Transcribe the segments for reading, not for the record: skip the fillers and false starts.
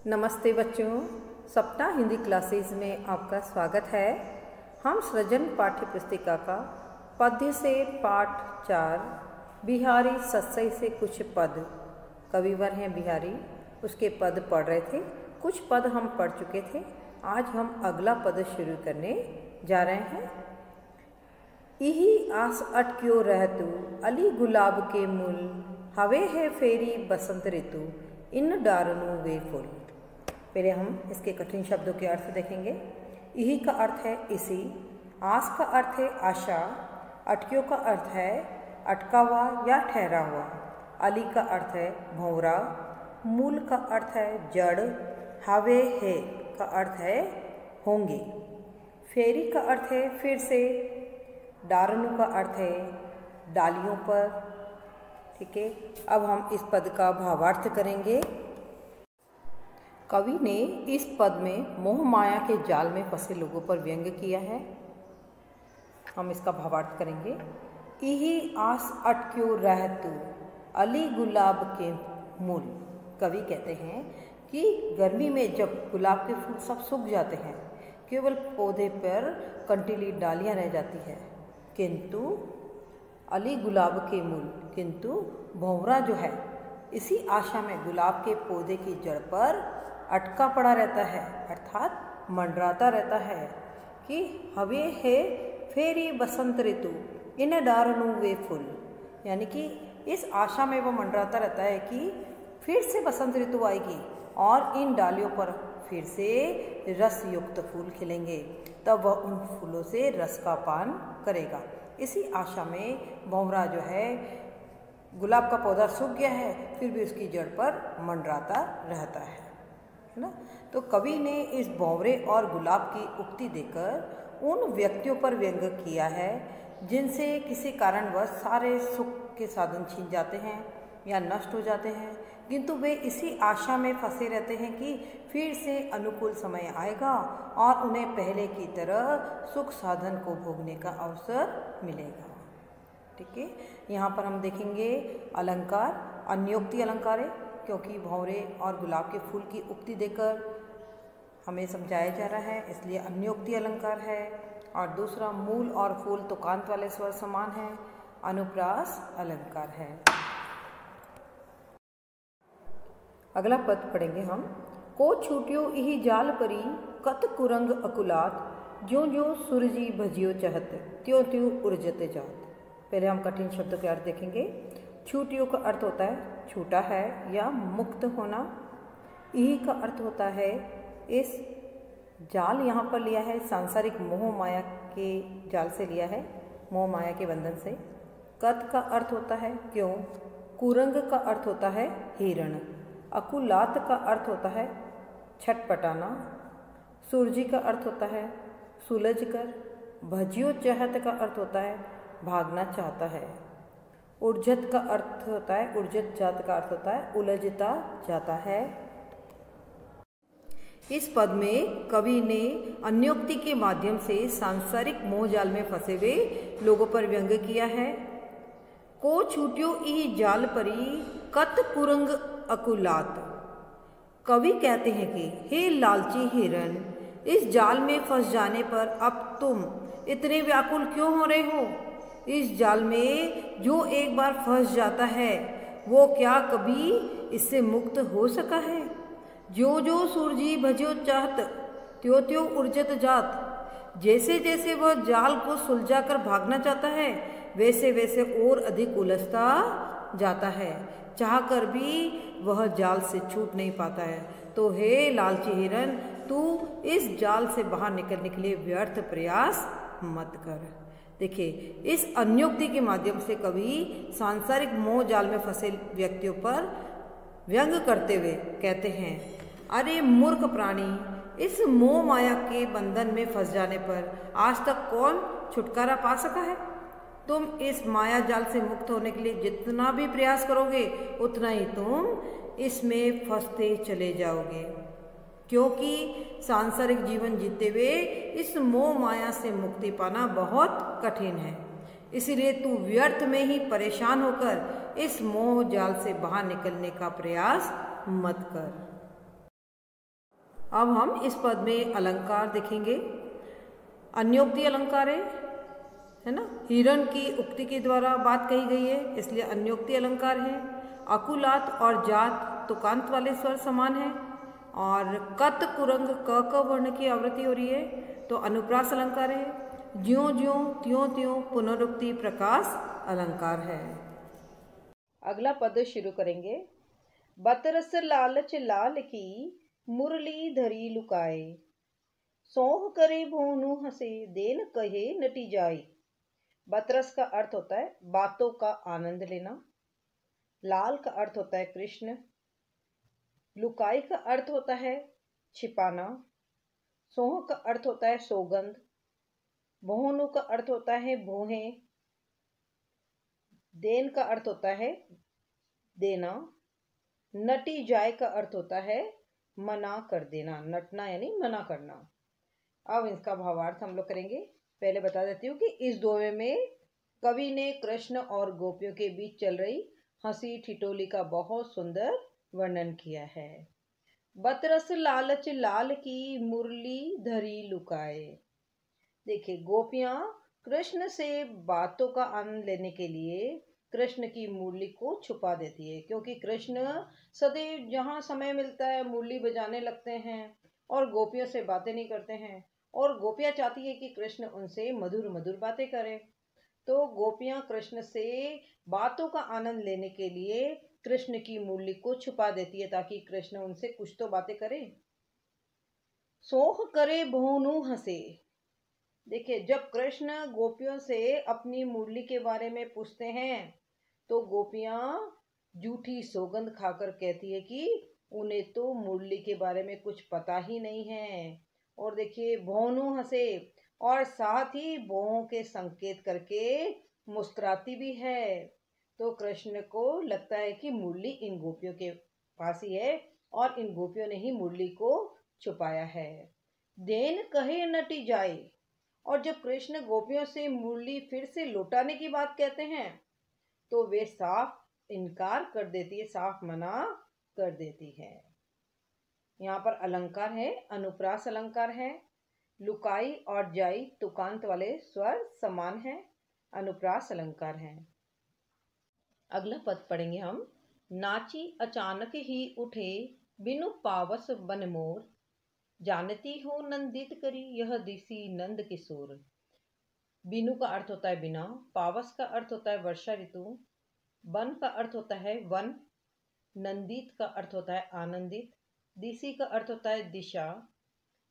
नमस्ते बच्चों, सप्ताह हिंदी क्लासेस में आपका स्वागत है। हम सृजन पाठ्य पुस्तिका का पद्य से पाठ 4 बिहारी सत्सई से कुछ पद, कविवर हैं बिहारी, उसके पद पढ़ रहे थे। कुछ पद हम पढ़ चुके थे। आज हम अगला पद शुरू करने जा रहे हैं। इही आस अटक्यो रहतु अली गुलाब के मूल, हवे है फेरी बसंत ऋतु इन डारनू वे फूल। पहले हम इसके कठिन शब्दों के अर्थ देखेंगे। इही का अर्थ है इसी, आस का अर्थ है आशा, अटक्यो का अर्थ है अटका हुआ या ठहरा हुआ, अली का अर्थ है भंवरा, मूल का अर्थ है जड़, हवे है का अर्थ है होंगे, फेरी का अर्थ है फिर से, डारनू का अर्थ है डालियों पर। ठीक है, अब हम इस पद का भावार्थ करेंगे। कवि ने इस पद में मोह माया के जाल में फंसे लोगों पर व्यंग किया है। हम इसका भावार्थ करेंगे। इही आस अटक्यो रहतु अली गुलाब के मूल। कवि कहते हैं कि गर्मी में जब गुलाब के फूल सब सूख जाते हैं, केवल पौधे पर कंटीली डालियां रह जाती है, किंतु अली गुलाब के मूल, किंतु भंवरा जो है इसी आशा में गुलाब के पौधे की जड़ पर अटका पड़ा रहता है, अर्थात मंडराता रहता है कि हवे है फेरी बसंत ऋतु इन डारनू वे फूल। यानी कि इस आशा में वो मंडराता रहता है कि फिर से बसंत ऋतु आएगी और इन डालियों पर फिर से रस युक्त फूल खिलेंगे, तब वह उन फूलों से रस का पान करेगा। इसी आशा में भंवरा जो है, गुलाब का पौधा सूख गया है फिर भी उसकी जड़ पर मंडराता रहता है ना। तो कवि ने इस भंवरे और गुलाब की उक्ति देकर उन व्यक्तियों पर व्यंग किया है जिनसे किसी कारणवश सारे सुख के साधन छीन जाते हैं या नष्ट हो जाते हैं, किंतु वे इसी आशा में फंसे रहते हैं कि फिर से अनुकूल समय आएगा और उन्हें पहले की तरह सुख साधन को भोगने का अवसर मिलेगा। ठीक है, यहाँ पर हम देखेंगे अलंकार, अन्योक्ति अलंकार है, क्योंकि भंवरे और गुलाब के फूल की उक्ति देकर हमें समझाया जा रहा है, इसलिए अन्योक्ति अलंकार है। और दूसरा, मूल और फूल तुकांत वाले स्वर समान है, अनुप्रास अलंकार है। अगला पद पढ़ेंगे हम। को छूटियो इही जाल परी कत कुरंग अकुलात, ज्यों ज्यों सूरजी भजियो चहत त्यों त्यों उर्जते जात। पहले हम कठिन शब्दों के अर्थ देखेंगे। छूटियो का अर्थ होता है छूटा है या मुक्त होना। इही का अर्थ होता है इस जाल, यहाँ पर लिया है सांसारिक मोह माया के जाल से लिया है, मोह माया के बंधन से। कत का अर्थ होता है क्यों, कुरंग का अर्थ होता है हिरण, अकुलात का अर्थ होता है छटपटाना, सूरजी का अर्थ होता है सुलझ कर, भजियो चाहत का अर्थ होता है भागना चाहता है, उर्जत का अर्थ होता है, उर्जत जात का अर्थ होता है उलझता जाता है। इस पद में कवि ने अन्योक्ति के माध्यम से सांसारिक मोहजाल में फंसे हुए लोगों पर व्यंग किया है। को छूटियो ई जाल परी कत कुरंग अकुलात। कवि कहते हैं कि हे लालची हिरन, इस जाल में फंस जाने पर अब तुम इतने व्याकुल क्यों हो रहे हो। इस जाल में जो एक बार फंस जाता है वो क्या कभी इससे मुक्त हो सका है। जो जो सूरजी भजियो चाहत त्यों त्यों उर्जत जात। जैसे जैसे वह जाल को सुलझा कर भागना चाहता है वैसे वैसे और अधिक उलझता जाता है, चाहकर भी वह जाल से छूट नहीं पाता है। तो हे लालची हिरन, तू इस जाल से बाहर निकलने के लिए व्यर्थ प्रयास मत कर। देखिए, इस अन्योक्ति के माध्यम से कवि सांसारिक मोह जाल में फंसे व्यक्तियों पर व्यंग करते हुए कहते हैं, अरे मूर्ख प्राणी, इस मोह माया के बंधन में फंस जाने पर आज तक कौन छुटकारा पा सका है। तुम इस माया जाल से मुक्त होने के लिए जितना भी प्रयास करोगे उतना ही तुम इसमें फंसते चले जाओगे, क्योंकि सांसारिक जीवन जीते हुए इस मोह माया से मुक्ति पाना बहुत कठिन है। इसीलिए तू व्यर्थ में ही परेशान होकर इस मोह जाल से बाहर निकलने का प्रयास मत कर। अब हम इस पद में अलंकार देखेंगे। अन्योक्ति अलंकार है ना, हिरण की उक्ति के द्वारा बात कही गई है, इसलिए अन्योक्ति अलंकार है। अकुलात और जात तुकांत वाले स्वर समान है, और कत कुरंग क वर्ण की आवृत्ति हो रही है, तो अनुप्रास अलंकार है। ज्यों ज्यों त्यों त्यों पुनरुक्ति प्रकाश अलंकार है। अगला पद शुरू करेंगे। बतरस लालच लाल की मुरली धरी लुकाए, सोह करे भोनू हंसे देन कहे नटी जाए। बतरस का अर्थ होता है बातों का आनंद लेना। लाल का अर्थ होता है कृष्ण। लुकाई का अर्थ होता है छिपाना। सोह का अर्थ होता है सौगंध। भोनू का अर्थ होता है भोहें। देन का अर्थ होता है देना। नटी जाए का अर्थ होता है मना कर देना। नटना यानी मना करना। अब इसका भावार्थ हम लोग करेंगे। पहले बता देती हूँ कि इस दोहे में कवि ने कृष्ण और गोपियों के बीच चल रही हंसी ठिठोली का बहुत सुंदर वर्णन किया है। बतरस लालच लाल की मुरली धरी लुकाए। देखिए, गोपियां कृष्ण से बातों का आनंद लेने के लिए कृष्ण की मुरली को छुपा देती है, क्योंकि कृष्ण सदैव जहाँ समय मिलता है मुरली बजाने लगते हैं और गोपियों से बातें नहीं करते हैं, और गोपियां चाहती है कि कृष्ण उनसे मधुर मधुर बातें करें। तो गोपियां कृष्ण से बातों का आनंद लेने के लिए कृष्ण की मुरली को छुपा देती है, ताकि कृष्ण उनसे कुछ तो बातें करे। सोह करे भोनू हंसे। देखिए, जब कृष्ण गोपियों से अपनी मुरली के बारे में पूछते हैं तो गोपियां झूठी सौगंध खाकर कहती है कि उन्हें तो मुरली के बारे में कुछ पता ही नहीं है। और देखिए, भोनू हंसे, और साथ ही भौं के संकेत करके मुस्कुराती भी है। तो कृष्ण को लगता है कि मुरली इन गोपियों के पास ही है और इन गोपियों ने ही मुरली को छुपाया है। देन कहे नटी जाए। और जब कृष्ण गोपियों से मुरली फिर से लौटाने की बात कहते हैं तो वे साफ इनकार कर देती है, साफ मना कर देती है। यहाँ पर अलंकार है, अनुप्रास अलंकार है। लुकाई और जाई तुकांत वाले स्वर समान है, अनुप्रास अलंकार है। अगला पद पढ़ेंगे हम। नाची अचानक ही उठे बिनु पावस बन मोर, जानती हो नंदित करी यह दिसी नंद किशोर। बिनु का अर्थ होता है बिना। पावस का अर्थ होता है वर्षा ऋतु। बन का अर्थ होता है वन। नंदित का अर्थ होता है आनंदित। दिसी का अर्थ होता है दिशा।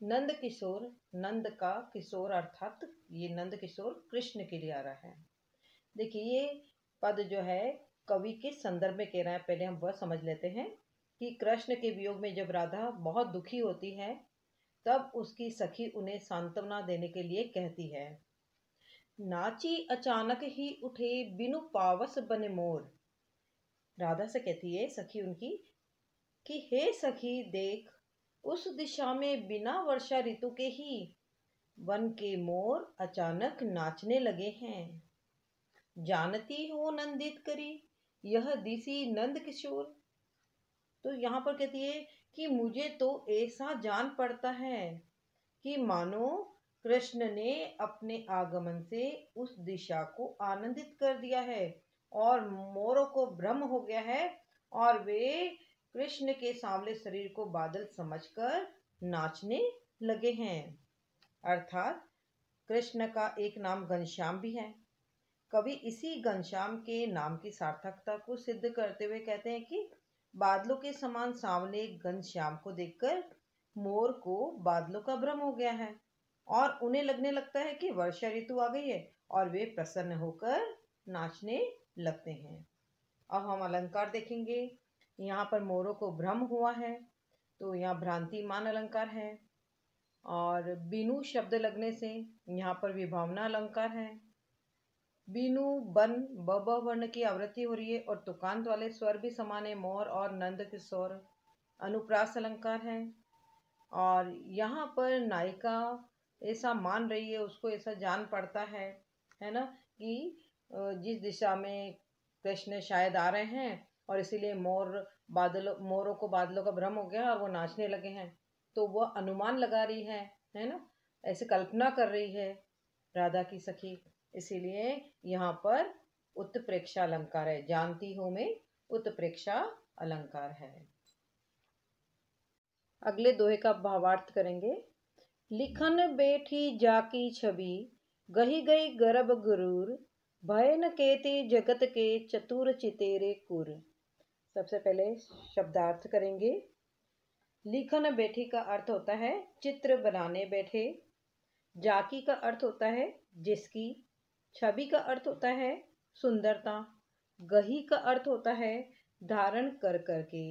नंद किशोर, नंद का किशोर अर्थात ये नंद किशोर कृष्ण के लिए आ रहा है। देखिए, ये पद जो है कवि के संदर्भ में कह रहा है। पहले हम वह समझ लेते हैं कि कृष्ण के वियोग में जब राधा बहुत दुखी होती है तब उसकी सखी उन्हें सांत्वना देने के लिए कहती है। नाची अचानक ही उठे बिनु पावस बन मोर। राधा से कहती है सखी उनकी कि हे सखी देख, उस दिशा में बिना वर्षा ऋतु के ही वन के मोर अचानक नाचने लगे हैं। जानती हो नंदित करी यह दिसी नंद किशोर। तो यहाँ पर कहती है कि मुझे तो ऐसा जान पड़ता है कि मानो कृष्ण ने अपने आगमन से उस दिशा को आनंदित कर दिया है और मोरों को भ्रम हो गया है और वे कृष्ण के सांवले शरीर को बादल समझकर नाचने लगे हैं। अर्थात कृष्ण का एक नाम घनश्याम भी है। कवि इसी घनश्याम के नाम की सार्थकता को सिद्ध करते हुए कहते हैं कि बादलों के समान सांवले घनश्याम को देखकर मोर को बादलों का भ्रम हो गया है और उन्हें लगने लगता है कि वर्षा ऋतु आ गई है और वे प्रसन्न होकर नाचने लगते हैं। अब हम अलंकार देखेंगे। यहाँ पर मोरों को भ्रम हुआ है तो यहाँ भ्रांतिमान अलंकार है, और बिनु शब्द लगने से यहाँ पर विभावना अलंकार है। बिनु बन ब वर्ण की आवृत्ति हो रही है और तुकांत वाले स्वर भी समान है, मोर और नंद किशोर। अनुप्रास अलंकार है, और यहाँ पर नायिका ऐसा मान रही है, उसको ऐसा जान पड़ता है ना, कि जिस दिशा में कृष्ण शायद आ रहे हैं और इसीलिए मोरों को बादलों का भ्रम हो गया और वो नाचने लगे हैं। तो वह अनुमान लगा रही है ना, ऐसे कल्पना कर रही है राधा की सखी, इसीलिए यहाँ पर उत्प्रेक्षा अलंकार है। जानती हो में उत्प्रेक्षा अलंकार है। अगले दोहे का भावार्थ करेंगे। लिखन बैठी जाकी छवि, गही गई गर्भ गुरूर, भय न केते जगत के चतुर चितेरे कुर। सबसे पहले शब्दार्थ करेंगे। लिखन बैठी का अर्थ होता है चित्र बनाने बैठे। जाकी का अर्थ होता है जिसकी। छवि का अर्थ होता है सुंदरता। गही का अर्थ होता है धारण कर करके।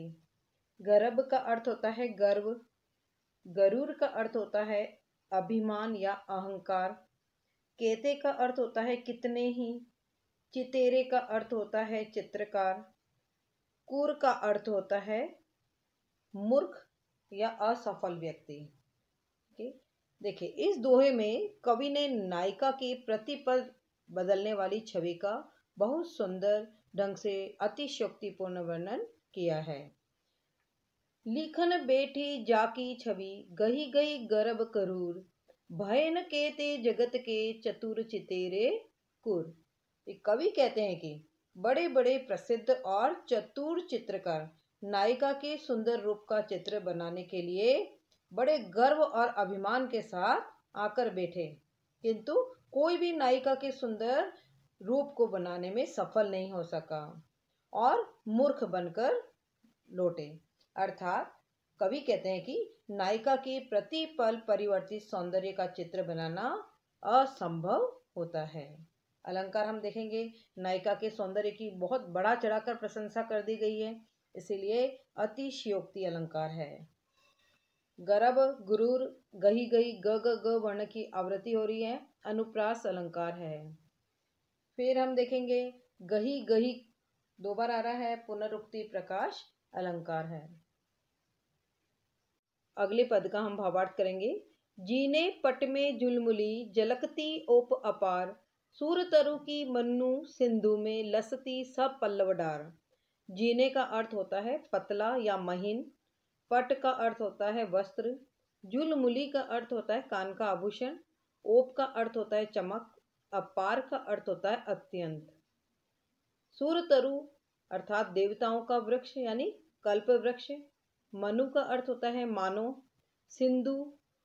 गर्भ का अर्थ होता है गर्व। गरुड़ का अर्थ होता है अभिमान या अहंकार। केते का अर्थ होता है कितने ही। चितेरे का अर्थ होता है चित्रकार। कुर का अर्थ होता है मूर्ख या असफल व्यक्ति। देखिए, इस दोहे में कवि ने नायिका की प्रतिपल बदलने वाली छवि का बहुत सुंदर ढंग से अतिशयोक्तिपूर्ण वर्णन किया है। लिखन बैठी जाकी छवि, गही गई गर्भ करूर, भय न केते जगत के चतुर चितेरे कुर। कवि कहते हैं कि बड़े बड़े प्रसिद्ध और चतुर चित्रकार नायिका के सुंदर रूप का चित्र बनाने के लिए बड़े गर्व और अभिमान के साथ आकर बैठे, किंतु कोई भी नायिका के सुंदर रूप को बनाने में सफल नहीं हो सका और मूर्ख बनकर लौटे। अर्थात कवि कहते हैं कि नायिका के प्रतिपल परिवर्तित सौंदर्य का चित्र बनाना असंभव होता है। अलंकार हम देखेंगे, नायिका के सौंदर्य की बहुत बढ़ा चढ़ाकर प्रशंसा कर दी गई है, इसीलिए अतिशयोक्ति अलंकार है। गर्भ गुरूर, गही गई ग ग ग वर्ण की आवृत्ति हो रही है, अनुप्रास अलंकार है। फिर हम देखेंगे गही गही दो बार आ रहा है, पुनरुक्ति प्रकाश अलंकार है। अगले पद का हम भावार्थ करेंगे। जीने पट में जुलमुली, जलकती ओप अपार, सूर तरु की मन्नु, सिंधु में लसती सब पल्लव डार। जीने का अर्थ होता है पतला या महीन। पट का अर्थ होता है वस्त्र। जुलमुली का अर्थ होता है कान का आभूषण। ओप का अर्थ होता है चमक। अपार का अर्थ होता है अत्यंत। सूर तरु अर्थात देवताओं का वृक्ष यानी कल्प वृक्ष। मनु का अर्थ होता है मानो। सिंधु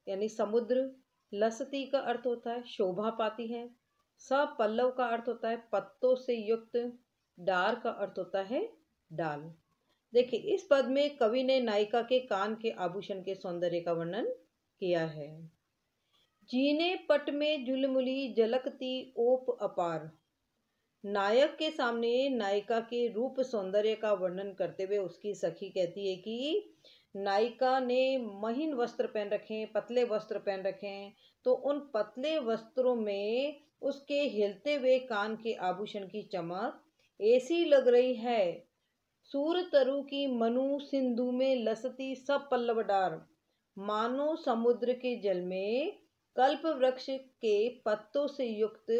यानी समुद्र। लसती का अर्थ होता है शोभा पाती है। सब पल्लव का अर्थ होता है पत्तों से युक्त। डार का अर्थ होता है डाल। देखिए, इस पद में कवि ने नायिका के कान के आभूषण के सौंदर्य का वर्णन किया है। जीने पट में जुलमुली, जलकती ओप अपार। नायक के सामने नायिका के रूप सौंदर्य का वर्णन करते हुए उसकी सखी कहती है कि नायिका ने महीन वस्त्र पहन रखे हैं, पतले वस्त्र पहन रखे हैं, तो उन पतले वस्त्रों में उसके हिलते हुए कान के आभूषण की चमक ऐसी लग रही है, सूर तरु की मनु, सिंधु में लसती सब पल्लव डार, मानो समुद्र के जल में कल्प वृक्ष के पत्तों से युक्त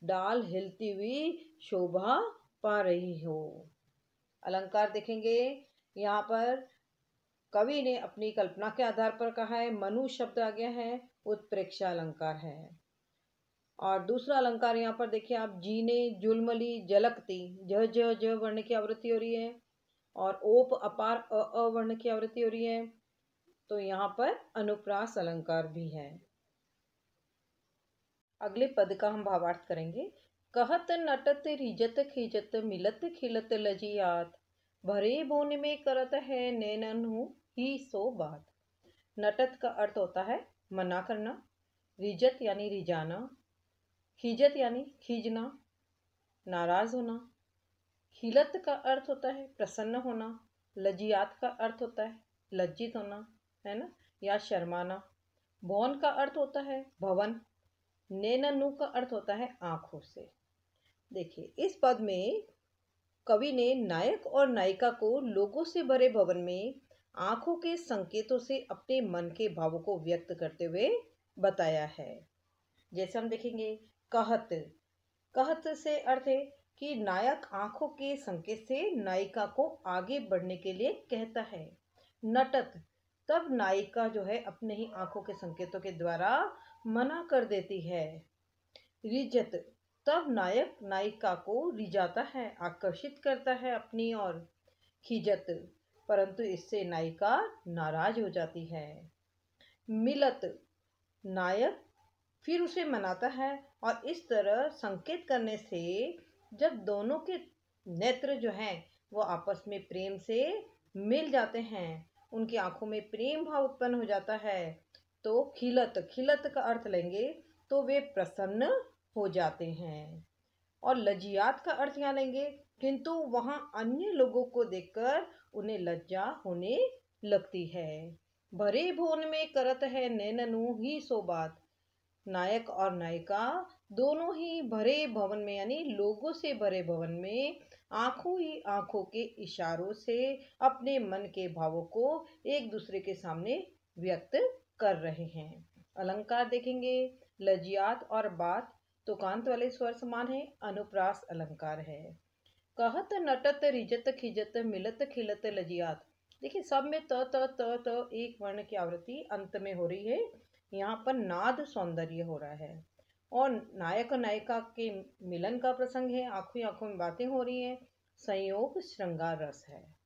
डाल हिलती हुई शोभा पा रही हो। अलंकार देखेंगे, यहाँ पर कवि ने अपनी कल्पना के आधार पर कहा है, मनु शब्द आ गया है, उत्प्रेक्षा अलंकार है। और दूसरा अलंकार यहाँ पर देखिए आप, जीने जुलमली जलकती, ज वर्ण की आवृत्ति हो रही है, और ओप अपार अ वर्ण की आवृत्ति हो रही है, तो यहाँ पर अनुप्रास अलंकार भी है। अगले पद का हम भावार्थ करेंगे। कहत नटत रिजत खिजत, मिलत खिलत लजियात, भरे बोन में करत है नैननु ही सो बात। नटत का अर्थ होता है मना करना। रिजत यानी रिजाना। खिजत यानी खींचना, नाराज होना। खिलत का अर्थ होता है प्रसन्न होना। लजियात का अर्थ होता है लज्जित होना, है ना, या शर्माना। भौन का अर्थ होता है भवन। नैननु का अर्थ होता है आंखों से। देखिए, इस पद में कवि ने नायक और नायिका को लोगों से भरे भवन में आंखों के संकेतों से अपने मन के भावों को व्यक्त करते हुए बताया है। जैसे हम देखेंगे, कहत, कहत से अर्थ है कि नायक आंखों के संकेत से नायिका को आगे बढ़ने के लिए कहता है। नटत, तब नायिका जो है अपने ही आंखों के संकेतों के द्वारा मना कर देती है। रिजत, तब नायक नायिका को रिझाता है, आकर्षित करता है अपनी ओर। खिजत, परंतु इससे नायिका नाराज हो जाती है। मिलत, नायक फिर उसे मनाता है और इस तरह संकेत करने से जब दोनों के नेत्र जो हैं वो आपस में प्रेम से मिल जाते हैं, उनकी आंखों में प्रेम भाव उत्पन्न हो जाता है, तो खिलत, खिलत का अर्थ लेंगे तो वे प्रसन्न हो जाते हैं। और लजियात का अर्थ यहाँ लेंगे किंतु वहाँ अन्य लोगों को देखकर उन्हें लज्जा होने लगती है। भरे भुवन में करत है नैननु ही सो बात। नायक और नायिका दोनों ही भरे भवन में यानी लोगों से भरे भवन में आंखों ही आंखों के इशारों से अपने मन के भावों को एक दूसरे के सामने व्यक्त कर रहे हैं। अलंकार देखेंगे, लजियात और बात तुकांत वाले स्वर समान है, अनुप्रास अलंकार है। कहत नटत रिजत खिजत मिलत खिलत लजियात। देखिए सब में त एक वर्ण की आवृत्ति अंत में हो रही है, यहाँ पर नाद सौंदर्य हो रहा है। और नायक और नायिका के मिलन का प्रसंग है, आंखों आंखों में बातें हो रही हैं, संयोग श्रृंगार रस है।